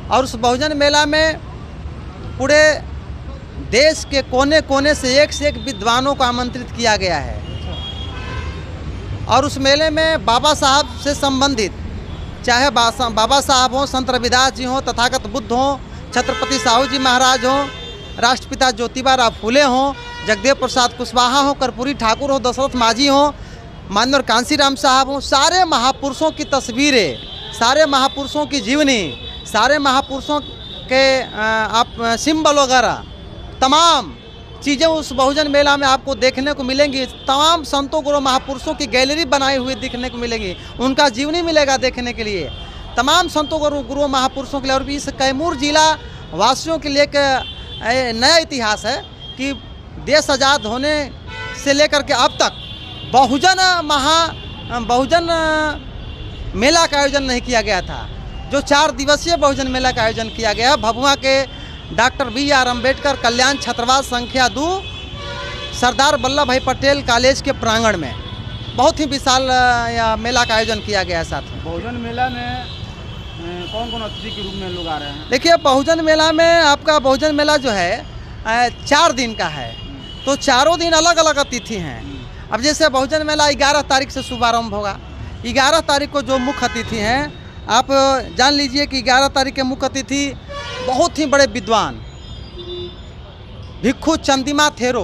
और उस बहुजन मेला में पूरे देश के कोने कोने से एक विद्वानों को आमंत्रित किया गया है। और उस मेले में बाबा साहब से संबंधित, चाहे बाबा साहब हों, संत रविदास जी हों, तथागत बुद्ध हों, छत्रपति साहू जी महाराज हों, राष्ट्रपिता ज्योतिबा राव फुले हों, जगदेव प्रसाद कुशवाहा हों, कर्पूरी ठाकुर हो, दशरथ माझी हों, माननीय कांसीराम साहब हों, सारे महापुरुषों की तस्वीरें, सारे महापुरुषों की जीवनी, सारे महापुरुषों के आप सिंबल वगैरह तमाम चीज़ें उस बहुजन मेला में आपको देखने को मिलेंगी। तमाम संतों गुरु महापुरुषों की गैलरी बनाई हुई देखने को मिलेगी, उनका जीवनी मिलेगा देखने के लिए, तमाम संतों गुरु महापुरुषों के लिए। और इस कैमूर जिला वासियों के लिए एक नया इतिहास है कि देश आज़ाद होने से लेकर के अब तक बहुजन मेला का आयोजन नहीं किया गया था। जो 4 दिवसीय बहुजन मेला का आयोजन किया गया भभुआ के डॉक्टर BR अम्बेडकर कल्याण छात्रावास संख्या 2 सरदार वल्लभ भाई पटेल कॉलेज के प्रांगण में बहुत ही विशाल मेला का आयोजन किया गया है। साथ में बहुजन मेला में कौन कौन अतिथि के रूप में लोग आ रहे हैं? देखिए, बहुजन मेला में आपका बहुजन मेला जो है 4 दिन का है, तो चारों दिन अलग अलग अतिथि हैं। अब जैसे बहुजन मेला 11 तारीख से शुभारंभ होगा। 11 तारीख को जो मुख्य अतिथि हैं, आप जान लीजिए कि 11 तारीख के मुख्य अतिथि बहुत ही बड़े विद्वान भिक्षु चंदिमा थेरो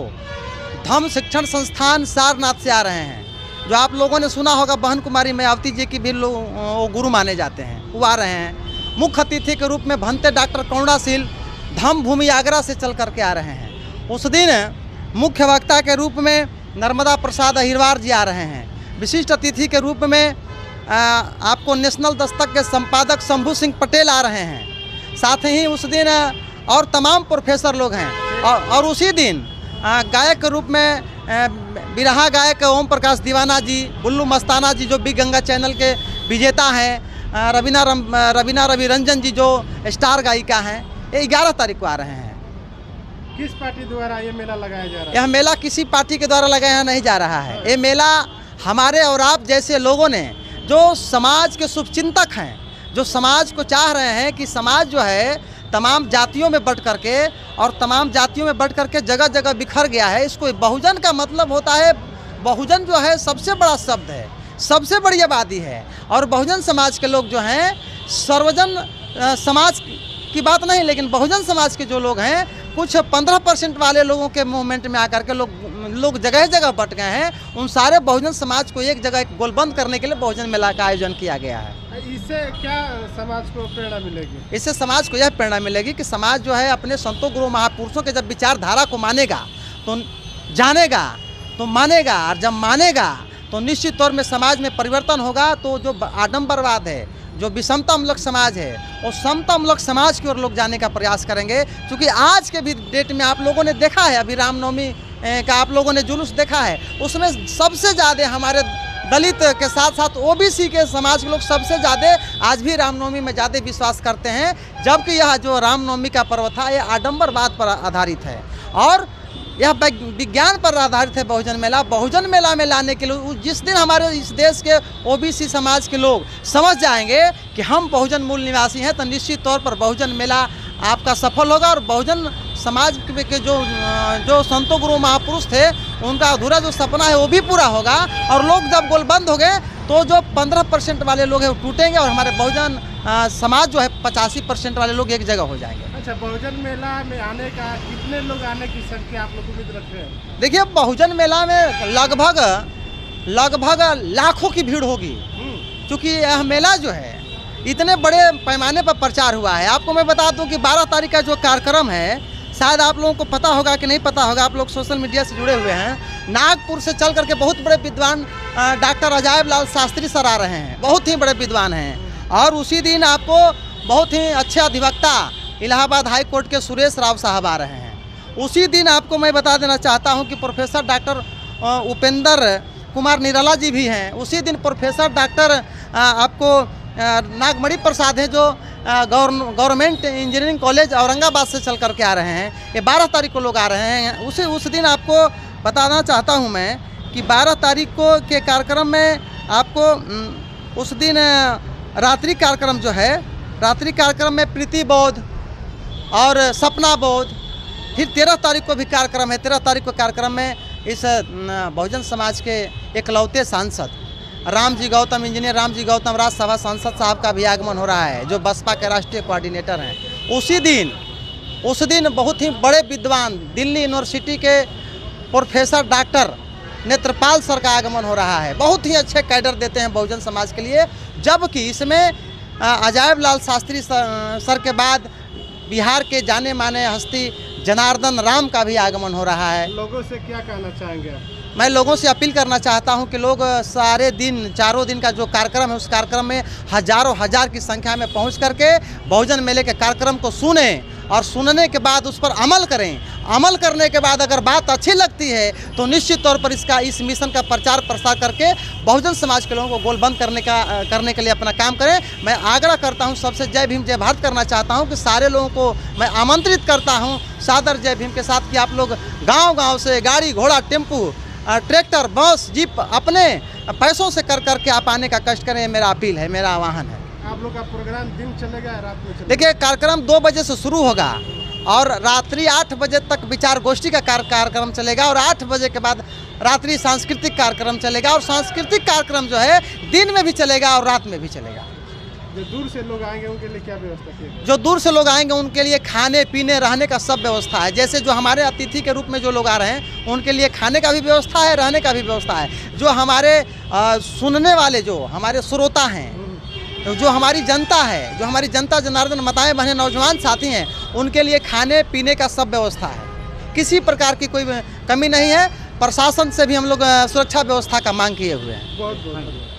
धम्म शिक्षण संस्थान सारनाथ से आ रहे हैं। जो आप लोगों ने सुना होगा बहन कुमारी मायावती जी की भी वो गुरु माने जाते हैं, वो आ रहे हैं। मुख्य अतिथि के रूप में भंते डॉक्टर करुणाशील धम्म भूमि आगरा से चल करके आ रहे हैं। उस दिन मुख्य वक्ता के रूप में नर्मदा प्रसाद अहिरवार जी आ रहे हैं। विशिष्ट अतिथि के रूप में आपको नेशनल दस्तक के संपादक शंभू सिंह पटेल आ रहे हैं। साथ ही उस दिन और तमाम प्रोफेसर लोग हैं। और उसी दिन गायक के रूप में बिरहा गायक ओम प्रकाश दीवाना जी, बुल्लू मस्ताना जी जो बिग गंगा चैनल के विजेता हैं, रवीना रवि रंजन जी जो स्टार गायिका हैं, ये 11 तारीख को आ रहे हैं। किस पार्टी द्वारा ये मेला लगाया जा रहा है? यह मेला किसी पार्टी के द्वारा लगाया नहीं जा रहा है। ये मेला हमारे और आप जैसे लोगों ने, जो समाज के शुभचिंतक हैं, जो समाज को चाह रहे हैं कि समाज जो है तमाम जातियों में बंट करके और तमाम जातियों में बंट करके जगह जगह बिखर गया है। इसको बहुजन का मतलब होता है, बहुजन जो है सबसे बड़ा शब्द है, सबसे बड़ी आबादी है। और बहुजन समाज के लोग जो हैं, सर्वजन समाज की बात नहीं, लेकिन बहुजन समाज के जो लोग हैं, कुछ 15% वाले लोगों के मूवमेंट में आकर के लोग जगह जगह बट गए हैं। उन सारे बहुजन समाज को एक जगह गोलबंद करने के लिए बहुजन मेला का आयोजन किया गया है। इससे क्या समाज को प्रेरणा मिलेगी? इससे समाज को यह प्रेरणा मिलेगी कि समाज जो है अपने संतों गुरु महापुरुषों के जब विचारधारा को मानेगा, तो जानेगा, तो मानेगा, और जब मानेगा तो निश्चित तौर में समाज में परिवर्तन होगा। तो जो आडंबरवाद है, जो विषमतामूलक समाज है, और समतामूलक समाज की ओर लोग जाने का प्रयास करेंगे। क्योंकि आज के भी डेट में आप लोगों ने देखा है, अभी रामनवमी का आप लोगों ने जुलूस देखा है, उसमें सबसे ज़्यादा हमारे दलित के साथ साथ OBC के समाज के लोग सबसे ज़्यादा आज भी रामनवमी में ज़्यादा विश्वास करते हैं। जबकि यह जो रामनवमी का पर्व था, यह आडंबरवाद पर आधारित है और यह विज्ञान पर आधारित है। बहुजन मेला में लाने के लिए जिस दिन हमारे इस देश के OBC समाज के लोग समझ जाएंगे कि हम बहुजन मूल निवासी हैं, तो निश्चित तौर पर बहुजन मेला आपका सफल होगा। और बहुजन समाज के जो संतों गुरु महापुरुष थे, उनका अधूरा जो सपना है वो भी पूरा होगा। और लोग जब गोलबंद हो गए तो जो 15% वाले लोग हैं वो टूटेंगे और हमारे बहुजन समाज जो है 85% वाले लोग एक जगह हो जाएंगे। अच्छा, बहुजन मेला में आने का कितने लोग आने की संख्या आप लोग उम्मीद रख रहे हैं? देखिए, बहुजन मेला में लगभग लाखों की भीड़ होगी, क्योंकि यह मेला जो है इतने बड़े पैमाने पर प्रचार हुआ है। आपको मैं बता दूं कि 12 तारीख का जो कार्यक्रम है, शायद आप लोगों को पता होगा कि नहीं पता होगा, आप लोग सोशल मीडिया से जुड़े हुए हैं। नागपुर से चल करके बहुत बड़े विद्वान डॉक्टर अजायब लाल शास्त्री सर आ रहे हैं, बहुत ही बड़े विद्वान हैं। और उसी दिन आपको बहुत ही अच्छे अधिवक्ता इलाहाबाद हाई कोर्ट के सुरेश राव साहब आ रहे हैं। उसी दिन आपको मैं बता देना चाहता हूं कि प्रोफेसर डॉक्टर उपेंद्र कुमार निराला जी भी हैं। उसी दिन प्रोफेसर डॉक्टर आपको नागमणि प्रसाद हैं, जो गवर्नमेंट इंजीनियरिंग कॉलेज औरंगाबाद से चल करके आ रहे हैं। ये 12 तारीख को लोग आ रहे हैं। उस दिन आपको बताना चाहता हूं मैं कि 12 तारीख को के कार्यक्रम में आपको उस दिन रात्रि कार्यक्रम जो है रात्रि कार्यक्रम में प्रीति बोध और सपना बोध। फिर 13 तारीख को भी कार्यक्रम है। 13 तारीख को कार्यक्रम में इस बहुजन समाज के एकलौते सांसद राम जी गौतम, इंजीनियर राम जी गौतम राज्यसभा सांसद साहब का भी आगमन हो रहा है, जो बसपा के राष्ट्रीय कोऑर्डिनेटर हैं। उस दिन बहुत ही बड़े विद्वान दिल्ली यूनिवर्सिटी के प्रोफेसर डॉक्टर नेत्रपाल सर का आगमन हो रहा है। बहुत ही अच्छे कैडर देते हैं बहुजन समाज के लिए। जबकि इसमें अजायब लाल शास्त्री सर के बाद बिहार के जाने माने हस्ती जनार्दन राम का भी आगमन हो रहा है। लोगों से क्या कहना चाहेंगे आप? मैं लोगों से अपील करना चाहता हूं कि लोग सारे दिन, चारों दिन का जो कार्यक्रम है, उस कार्यक्रम में हजारों हजार की संख्या में पहुंच करके बहुजन मेले के कार्यक्रम को सुने और सुनने के बाद उस पर अमल करें। अमल करने के बाद अगर बात अच्छी लगती है तो निश्चित तौर पर इस मिशन का प्रचार प्रसार करके बहुजन समाज के लोगों को गोलबंद करने के लिए अपना काम करें। मैं आग्रह करता हूं, सबसे जय भीम जय भारत करना चाहता हूं कि सारे लोगों को मैं आमंत्रित करता हूं सादर जय भीम के साथ कि आप लोग गाँव से गाड़ी घोड़ा टेम्पू ट्रैक्टर बस जीप अपने पैसों से करके आप आने का कष्ट करें। मेरा अपील है, मेरा आह्वान है। आप लोग का प्रोग्राम दिन चलेगा या रात में चलेगा? देखिए, कार्यक्रम 2 बजे से शुरू होगा और रात्रि 8 बजे तक विचार गोष्ठी का कार्यक्रम चलेगा और 8 बजे के बाद रात्रि सांस्कृतिक कार्यक्रम चलेगा। और सांस्कृतिक कार्यक्रम जो है दिन में भी चलेगा और रात में भी चलेगा। जो दूर से लोग आएंगे उनके लिए क्या व्यवस्था की है? जो दूर से लोग आएंगे उनके लिए खाने पीने रहने का सब व्यवस्था है। जैसे जो हमारे अतिथि के रूप में जो लोग आ रहे हैं उनके लिए खाने का भी व्यवस्था है, रहने का भी व्यवस्था है। जो हमारे सुनने वाले, जो हमारे श्रोता हैं, जो हमारी जनता है, जो हमारी जनता जनार्दन माताएं बहनें नौजवान साथी हैं, उनके लिए खाने पीने का सब व्यवस्था है। किसी प्रकार की कोई कमी नहीं है। प्रशासन से भी हम लोग सुरक्षा व्यवस्था का मांग किए हुए हैं। बहुत बहुत